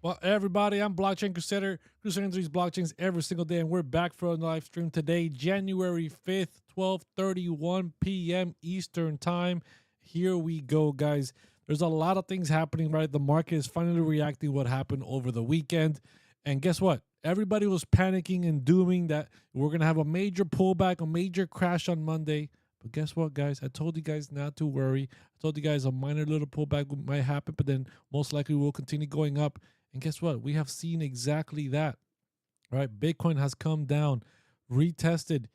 Well, everybody, I'm Blockchain Crusader, crusading these blockchains every single day, and we're back for a live stream today, January 5th, 12:31 p.m. Eastern Time. Here we go, guys. There's a lot of things happening, right? The market is finally reacting what happened over the weekend. And guess what? Everybody was panicking and dooming that we're going to have a major pullback, a major crash on Monday. But guess what, guys? I told you guys not to worry. I told you guys a minor little pullback might happen, but then most likely we'll continue going up. And guess what? We have seen exactly that, right? Bitcoin has come down, retested,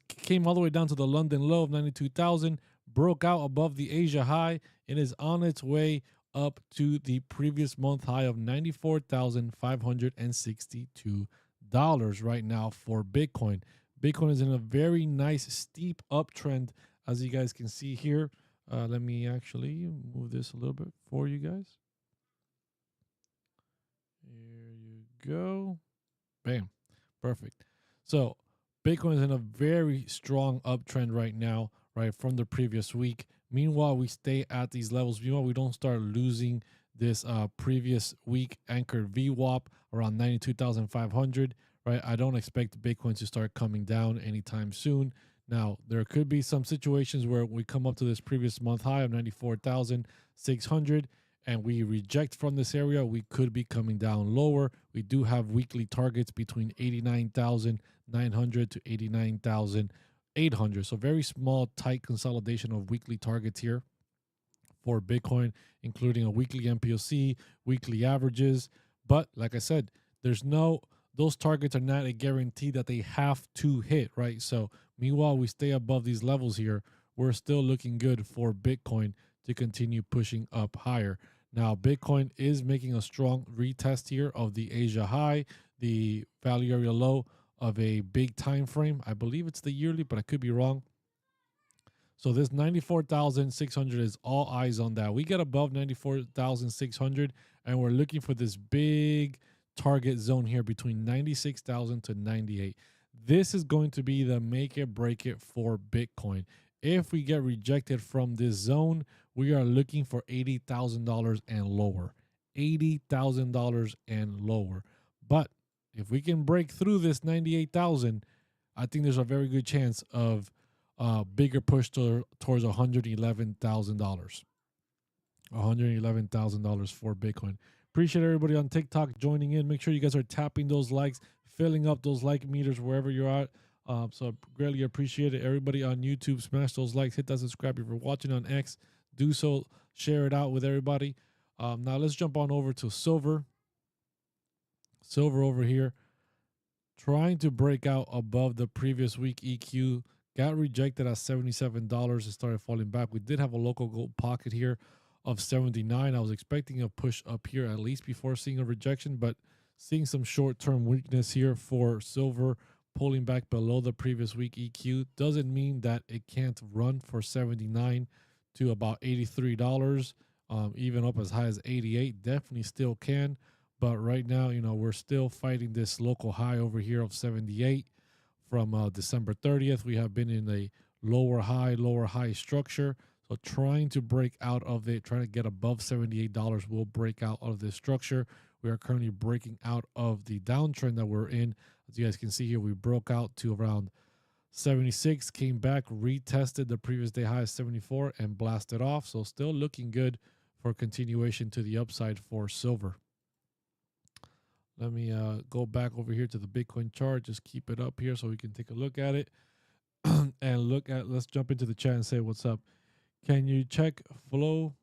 came all the way down to the London low of 92,000, broke out above the Asia high, and is on its way up to the previous month high of $94,562 right now for Bitcoin. Bitcoin is in a very nice steep uptrend, as you guys can see here. Let me actually move this a little bit for you guys. Here you go. Bam. Perfect. So Bitcoin is in a very strong uptrend right now, right, from the previous week. Meanwhile, we stay at these levels. Meanwhile, we don't start losing this previous week anchored VWAP around 92,500, right? I don't expect Bitcoin to start coming down anytime soon. Now, there could be some situations where we come up to this previous month high of 94,600 and we reject from this area. We could be coming down lower. We do have weekly targets between 89,900 to 89,800. So very small, tight consolidation of weekly targets here for Bitcoin, including a weekly MPOC, weekly averages. But like I said, those targets are not a guarantee that they have to hit, right? So meanwhile, we stay above these levels here. We're still looking good for Bitcoin to continue pushing up higher. Now, Bitcoin is making a strong retest here of the Asia high, the value area low of a big time frame. I believe it's the yearly, but I could be wrong. So this 94,600 is all eyes on that. We get above 94,600 and we're looking for this big target zone here between 96,000 to 98. This is going to be the make it break it for Bitcoin. If we get rejected from this zone, we are looking for $80,000 and lower. $80,000 and lower. But if we can break through this 98,000, I think there's a very good chance of bigger push towards $111,000. $111,000 for Bitcoin. Appreciate everybody on TikTok joining in. Make sure you guys are tapping those likes, filling up those like meters wherever you're at. So I greatly appreciate it. Everybody on YouTube, smash those likes, hit that subscribe. If you're watching on X, do so. Share it out with everybody. Now let's jump on over to silver. Silver over here, trying to break out above the previous week EQ. Got rejected at $77. It started falling back. We did have a local gold pocket here of 79. I was expecting a push up here at least before seeing a rejection, but seeing some short-term weakness here for silver, pulling back below the previous week EQ doesn't mean that it can't run for 79 to about $83, even up as high as 88. Definitely still can, but right now, we're still fighting this local high over here of 78 from December 30th. We have been in a lower high structure. So trying to break out of it, trying to get above $78 will break out of this structure. We are currently breaking out of the downtrend that we're in. As you guys can see here, we broke out to around 76, came back, retested the previous day high of 74 and blasted off. So still looking good for continuation to the upside for silver. Let me go back over here to the Bitcoin chart. Just keep it up here so we can take a look at it. And let's jump into the chat and say what's up. Can you check flow,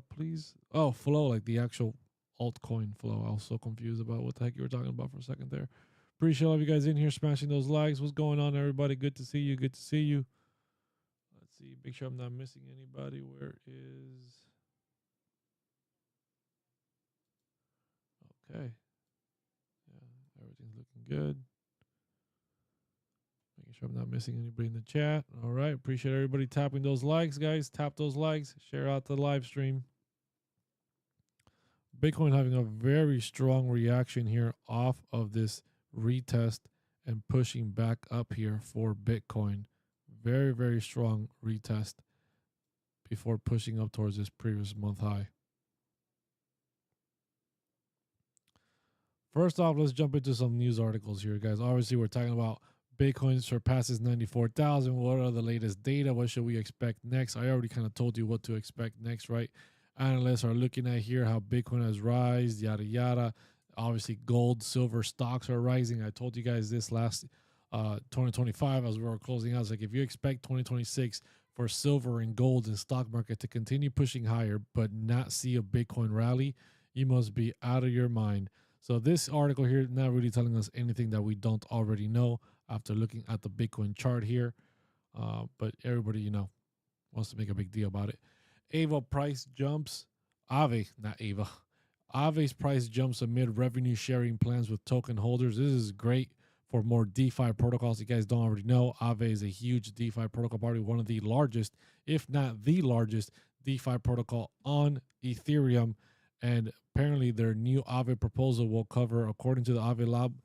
please? Oh, flow, like the actual altcoin flow. I was so confused about what the heck you were talking about for a second there. Appreciate all of you guys in here smashing those likes. What's going on, everybody? Good to see you. Good to see you. Let's see. Make sure I'm not missing anybody. Where is... Okay. Yeah, everything's looking good. Making sure I'm not missing anybody in the chat. All right. Appreciate everybody tapping those likes, guys. Tap those likes. Share out the live stream. Bitcoin having a very strong reaction here off of this retest and pushing back up here for Bitcoin. Very, very strong retest before pushing up towards this previous month high. First off, let's jump into some news articles here, guys. Obviously, we're talking about Bitcoin surpasses 94,000. What are the latest data? What should we expect next? I already kind of told you what to expect next, right? Analysts are looking at here how Bitcoin has risen, yada, yada. Obviously, gold, silver stocks are rising. I told you guys this last 2025 as we were closing out. It's like if you expect 2026 for silver and gold and stock market to continue pushing higher but not see a Bitcoin rally, you must be out of your mind. So this article here not really telling us anything that we don't already know after looking at the Bitcoin chart here. But everybody, wants to make a big deal about it. AVA price jumps. Not Ava. Aave's price jumps amid revenue sharing plans with token holders. This is great for more DeFi protocols. You guys don't already know, Aave is a huge DeFi protocol party, one of the largest, if not the largest, DeFi protocol on Ethereum. And apparently their new Aave proposal will cover, according to the Aave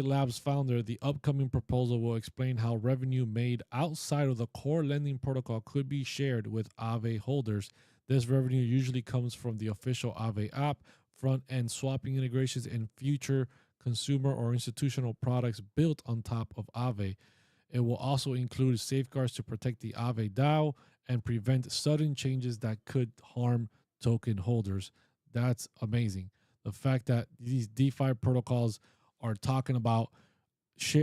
Labs founder, the upcoming proposal will explain how revenue made outside of the core lending protocol could be shared with Aave holders. This revenue usually comes from the official Aave app, front-end swapping integrations, and future consumer or institutional products built on top of Aave. It will also include safeguards to protect the Aave DAO and prevent sudden changes that could harm token holders. That's amazing. The fact that these DeFi protocols are talking about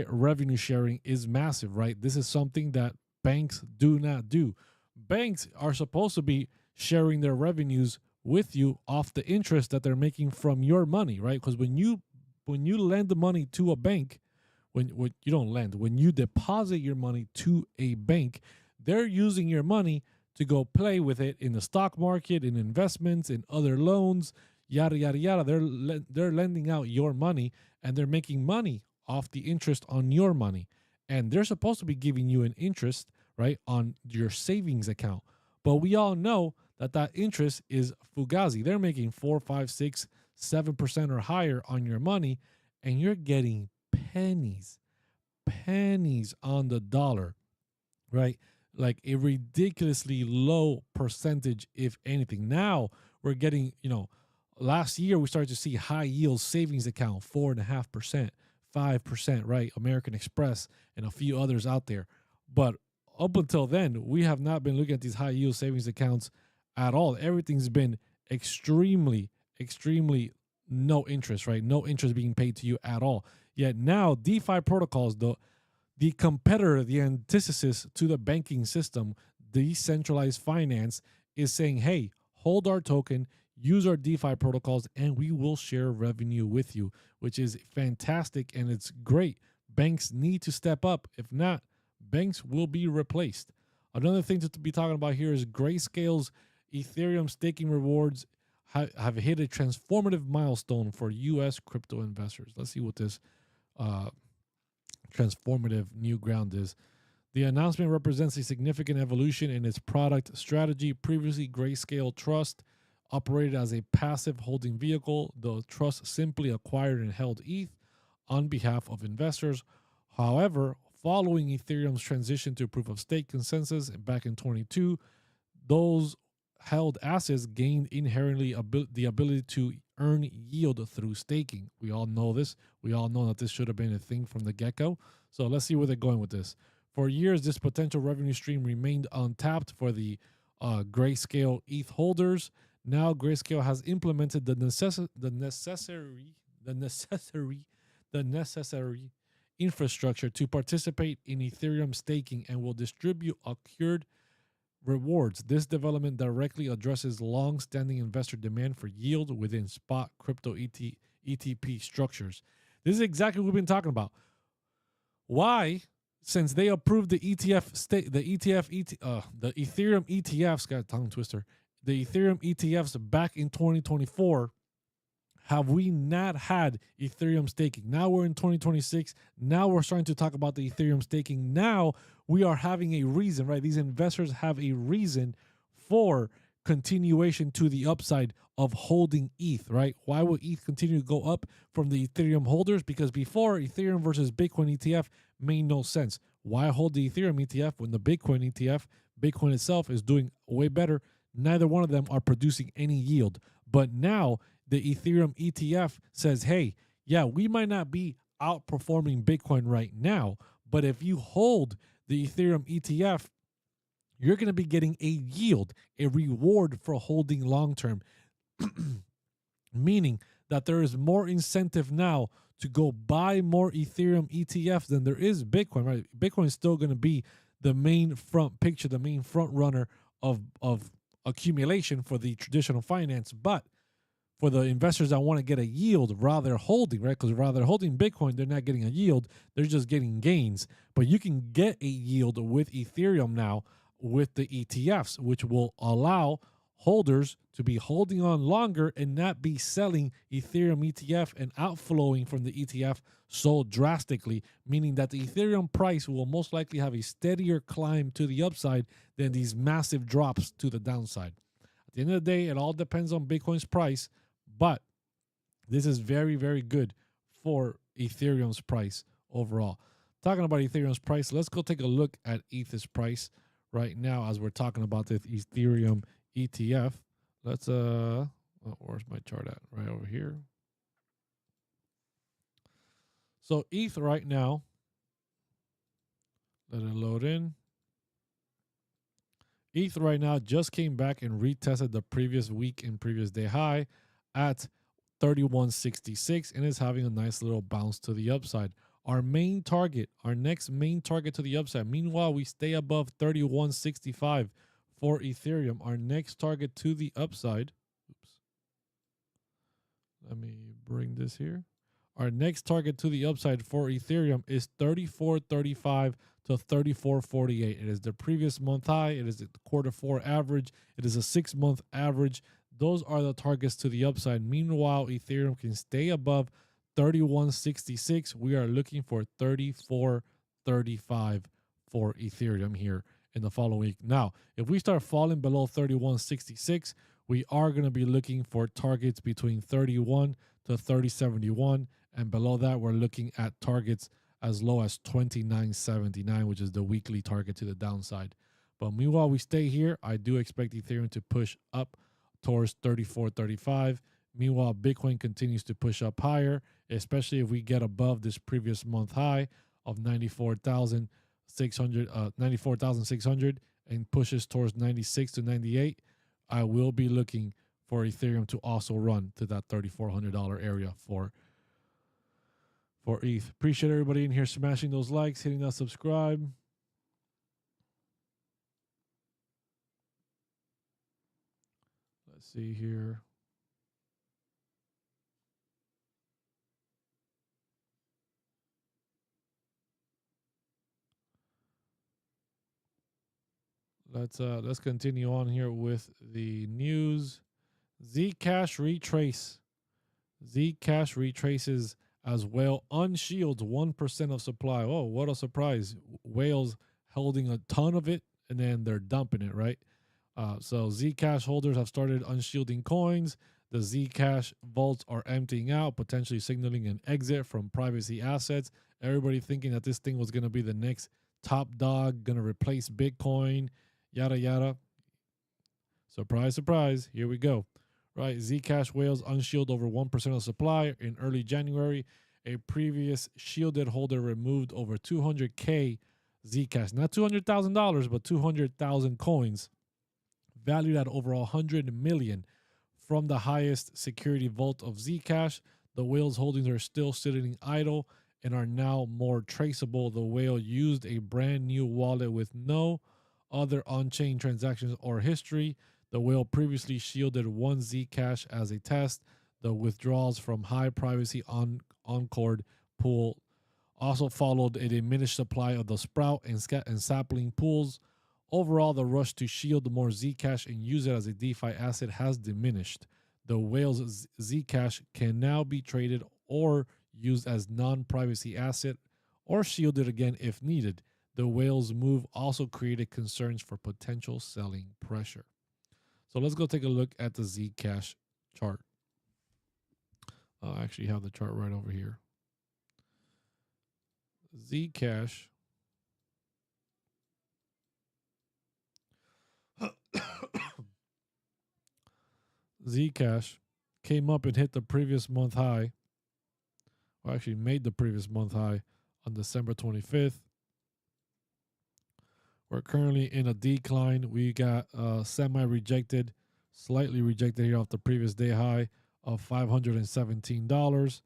revenue sharing is massive, right? This is something that banks do not do. Banks are supposed to be sharing their revenues with you off the interest that they're making from your money, right? Because when you lend the money to a bank, when you don't lend, when you deposit your money to a bank, they're using your money to go play with it in the stock market, in investments, in other loans, yada yada yada. They're lending out your money and they're making money off the interest on your money, and they're supposed to be giving you an interest, right, on your savings account. But we all know that interest is fugazi. They're making 4, 5, 6, 7% or higher on your money, and you're getting pennies on the dollar, right? Like a ridiculously low percentage, if anything. Now we're getting, last year we started to see high yield savings account, 4.5%, 5%, right? American Express and a few others out there. But up until then, we have not been looking at these high yield savings accounts at all. Everything's been extremely no interest, right? No interest being paid to you at all. Yet now DeFi protocols, the competitor, the antithesis to the banking system, decentralized finance, is saying, hey, hold our token, use our DeFi protocols, and we will share revenue with you, which is fantastic and it's great. Banks need to step up. If not, banks will be replaced. Another thing to be talking about here is Grayscale's Ethereum staking rewards have hit a transformative milestone for U.S. crypto investors. Let's see what this transformative new ground is. The announcement represents a significant evolution in its product strategy. Previously, Grayscale Trust operated as a passive holding vehicle. The trust simply acquired and held ETH on behalf of investors. However, following Ethereum's transition to proof of stake consensus back in 2022, those held assets gained inherently the ability to earn yield through staking. We all know this. We all know that this should have been a thing from the get-go. So let's see where they're going with this. For years, this potential revenue stream remained untapped for the Grayscale ETH holders. Now, Grayscale has implemented the necessary infrastructure to participate in Ethereum staking and will distribute accrued rewards. This development directly addresses long-standing investor demand for yield within spot crypto ETP structures. This is exactly what we've been talking about. Why, since they approved the the Ethereum ETFs, got a tongue twister, the Ethereum ETFs back in 2024, have we not had Ethereum staking? Now we're in 2026. Now we're starting to talk about the Ethereum staking. Now we are having a reason, right? These investors have a reason for continuation to the upside of holding ETH, right? Why would ETH continue to go up from the Ethereum holders? Because before, Ethereum versus Bitcoin ETF made no sense. Why hold the Ethereum ETF when the Bitcoin ETF, Bitcoin itself, is doing way better? Neither one of them are producing any yield. But now the Ethereum ETF says, hey, yeah, we might not be outperforming Bitcoin right now, but if you hold the Ethereum ETF, you're going to be getting a yield, a reward for holding long term, meaning that there is more incentive now to go buy more Ethereum ETFs than there is Bitcoin, right? Bitcoin is still going to be the main front picture, the main front runner of accumulation for the traditional finance. But for the investors that want to get a yield rather holding, right? Because rather holding Bitcoin, they're not getting a yield, they're just getting gains. But you can get a yield with Ethereum now with the ETFs, which will allow holders to be holding on longer and not be selling Ethereum ETF and outflowing from the ETF so drastically, meaning that the Ethereum price will most likely have a steadier climb to the upside than these massive drops to the downside. At the end of the day, it all depends on Bitcoin's price, but this is very, very good for Ethereum's price overall. Talking about Ethereum's price, let's go take a look at ETH's price right now as we're talking about the Ethereum ETF. Let's where's my chart at? Right over here. So ETH right now, let it load in. ETH right now just came back and retested the previous week and previous day high at 3166 and is having a nice little bounce to the upside. Our main target, our next main target to the upside. Meanwhile, we stay above 3165 for Ethereum. Our next target to the upside. Oops. Let me bring this here. Our next target to the upside for Ethereum is 3435 to 3448. It is the previous month high. It is the Q4 average. It is a 6-month average. Those are the targets to the upside. Meanwhile, Ethereum can stay above 3166. We are looking for 3435 for Ethereum here in the following week. Now, if we start falling below 3166, we are going to be looking for targets between 31 to 3071. And below that, we're looking at targets as low as 2979, which is the weekly target to the downside. But meanwhile, we stay here. I do expect Ethereum to push up towards 3435. Meanwhile, Bitcoin continues to push up higher, especially if we get above this previous month high of 94,600 and pushes towards 96 to 98. I will be looking for Ethereum to also run to that $3,400 area for ETH. Appreciate everybody in here smashing those likes, hitting that subscribe. Let's see here. Let's continue on here with the news. Zcash retrace. Zcash retraces as whale unshields 1% of supply. Oh, what a surprise. Whales holding a ton of it and then they're dumping it, right? So Zcash holders have started unshielding coins. The Zcash vaults are emptying out, potentially signaling an exit from privacy assets. Everybody thinking that this thing was going to be the next top dog, going to replace Bitcoin, yada, yada. Surprise, surprise. Here we go. Right, Zcash whales unshield over 1% of supply in early January. A previous shielded holder removed over 200K Zcash. Not $200,000, but 200,000 coins valued at over 100 million from the highest security vault of Zcash. The whale's holdings are still sitting idle and are now more traceable. The whale used a brand new wallet with no other on-chain transactions or history. The whale previously shielded one Zcash as a test. The withdrawals from high privacy Concord pool also followed a diminished supply of the Sprout and Sapling pools. Overall, the rush to shield more Zcash and use it as a DeFi asset has diminished. The whale's Zcash can now be traded or used as non-privacy asset or shielded again if needed. The whale's move also created concerns for potential selling pressure. So let's go take a look at the Zcash chart. I actually have the chart right over here. Zcash. Zcash came up and hit the previous month high, or actually made the previous month high on December 25th. We're currently in a decline. We got semi-rejected, slightly rejected here off the previous day high of $517.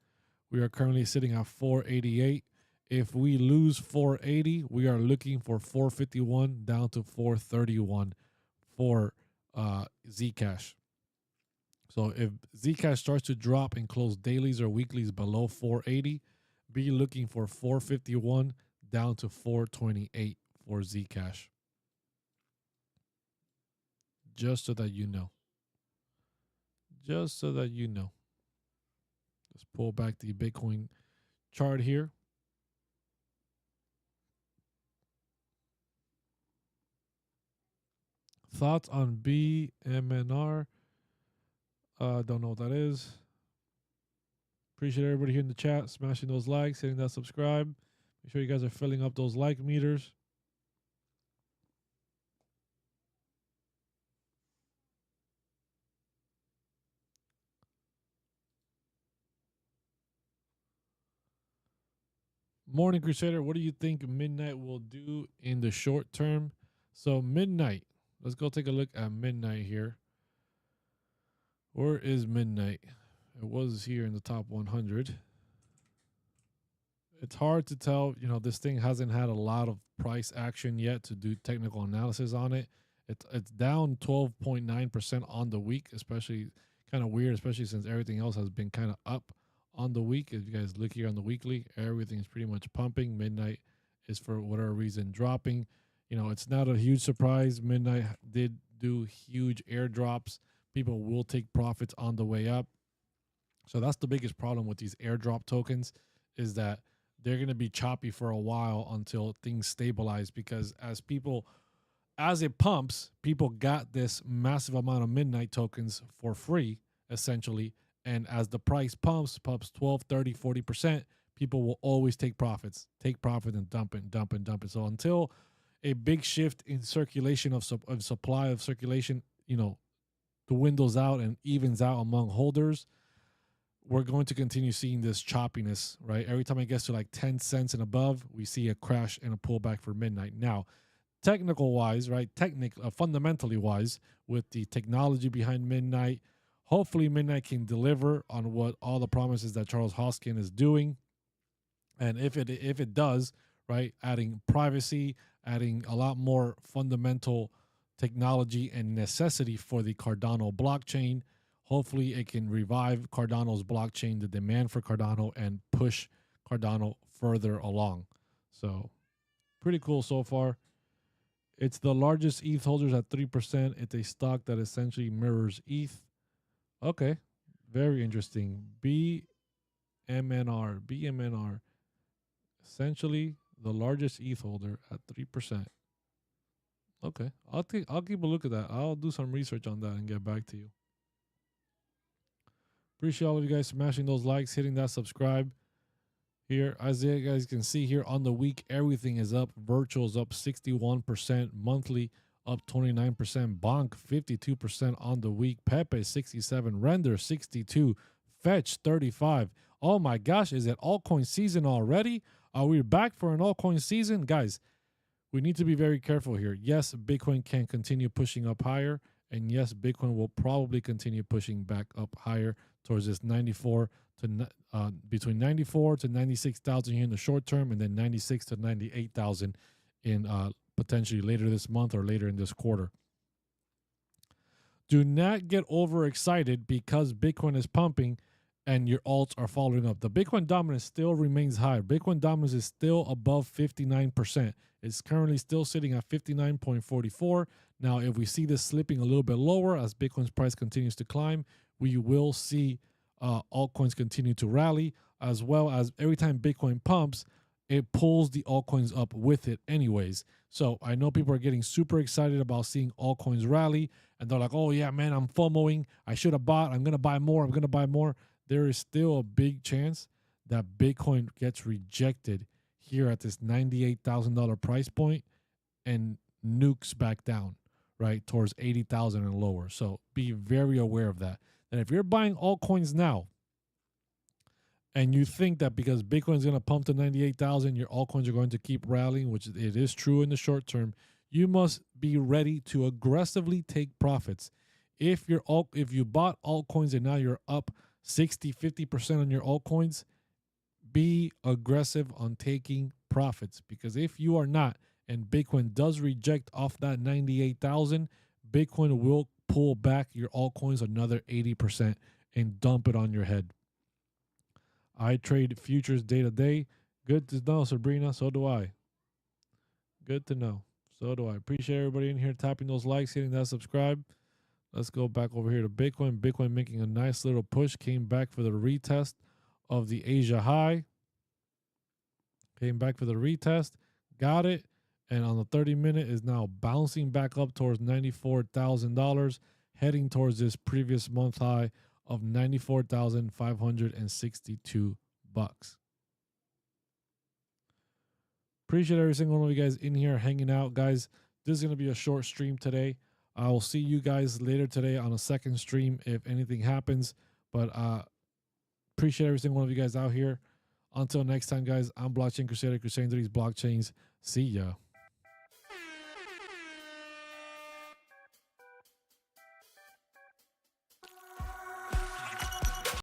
We are currently sitting at 488. If we lose 480, we are looking for 451 down to 431 for Zcash. So if Zcash starts to drop and close dailies or weeklies below 480, be looking for 451 down to 428 for Zcash. Just so that you know. Just so that you know. Let's pull back the Bitcoin chart here. Thoughts on BMNR? Don't know what that is. Appreciate everybody here in the chat, smashing those likes, hitting that subscribe. Make sure you guys are filling up those like meters. Morning Crusader, what do you think Midnight will do in the short term? So Midnight, let's go take a look at Midnight here. Where is Midnight? It was here in the top 100. It's hard to tell. You know, this thing hasn't had a lot of price action yet to do technical analysis on it. It's down 12.9% on the week, especially kind of weird, especially since everything else has been kind of up on the week. If you guys look here on the weekly, everything is pretty much pumping. Midnight is for whatever reason dropping. You know, it's not a huge surprise. Midnight did do huge airdrops. People will take profits on the way up. So that's the biggest problem with these airdrop tokens, is that they're going to be choppy for a while until things stabilize, because as it pumps, people got this massive amount of Midnight tokens for free, essentially. And as the price pumps 12, 30, 40%, people will always take profit and dump it. So until a big shift in circulation of supply of circulation, you know, dwindles out and evens out among holders, we're going to continue seeing this choppiness, right? Every time it gets to like 10 cents and above, we see a crash and a pullback for Midnight. Now, technical wise, right? Fundamentally wise, with the technology behind Midnight, hopefully Midnight can deliver on what all the promises that Charles Hoskin is doing. And if it does, right, adding privacy, adding a lot more fundamental technology and necessity for the Cardano blockchain, hopefully it can revive Cardano's blockchain, the demand for Cardano, and push Cardano further along. So pretty cool so far. It's the largest ETH holders at 3%. It's a stock that essentially mirrors ETH. Okay, very interesting. BMNR. Essentially the largest ETH holder at 3%. Okay, I'll keep a look at that. I'll do some research on that and get back to you. Appreciate all of you guys smashing those likes, hitting that subscribe. Here, as you guys can see here on the week, everything is up. Virtual's up 61%, monthly up 29%, Bonk 52% on the week, Pepe 67, Render 62, Fetch 35. Oh my gosh, is it altcoin season already? Are we back for an altcoin season? Guys, we need to be very careful here. Yes, Bitcoin can continue pushing up higher, and yes, Bitcoin will probably continue pushing back up higher towards this 94 to between 94 to 96,000 here in the short term, and then 96 to 98,000 in potentially later this month or later in this quarter. Do not get overexcited because Bitcoin is pumping and your alts are following up. The Bitcoin dominance still remains high. Bitcoin dominance is still above 59%. It's currently still sitting at 59.44. Now, if we see this slipping a little bit lower as Bitcoin's price continues to climb, we will see altcoins continue to rally, as well as every time Bitcoin pumps, it pulls the altcoins up with it anyways. So I know people are getting super excited about seeing altcoins rally, and they're like, oh yeah, man, I'm FOMOing. I should have bought. I'm going to buy more. There is still a big chance that Bitcoin gets rejected here at this $98,000 price point and nukes back down, right, towards 80,000 and lower. So be very aware of that And if you're buying altcoins now and you think that because Bitcoin is going to pump to 98,000, your altcoins are going to keep rallying, which it is true in the short term, you must be ready to aggressively take profits. If you bought altcoins and now you're up 60, 50% on your altcoins, be aggressive on taking profits, because if you are not and Bitcoin does reject off that 98,000, Bitcoin will pull back your altcoins another 80% and dump it on your head. I trade futures day to day. Good to know, Sabrina. So do I. Good to know. So do I. Appreciate everybody in here tapping those likes, hitting that subscribe. Let's go back over here to Bitcoin. Bitcoin making a nice little push. Came back for the retest of the Asia high. Came back for the retest. Got it. And on the 30-minute is now bouncing back up towards $94,000, heading towards this previous month high of $94,562. Appreciate every single one of you guys in here hanging out, guys. This is going to be a short stream today. I will see you guys later today on a second stream if anything happens. But appreciate every single one of you guys out here. Until next time, guys, I'm Blockchain Crusader, crusading these blockchains. See ya.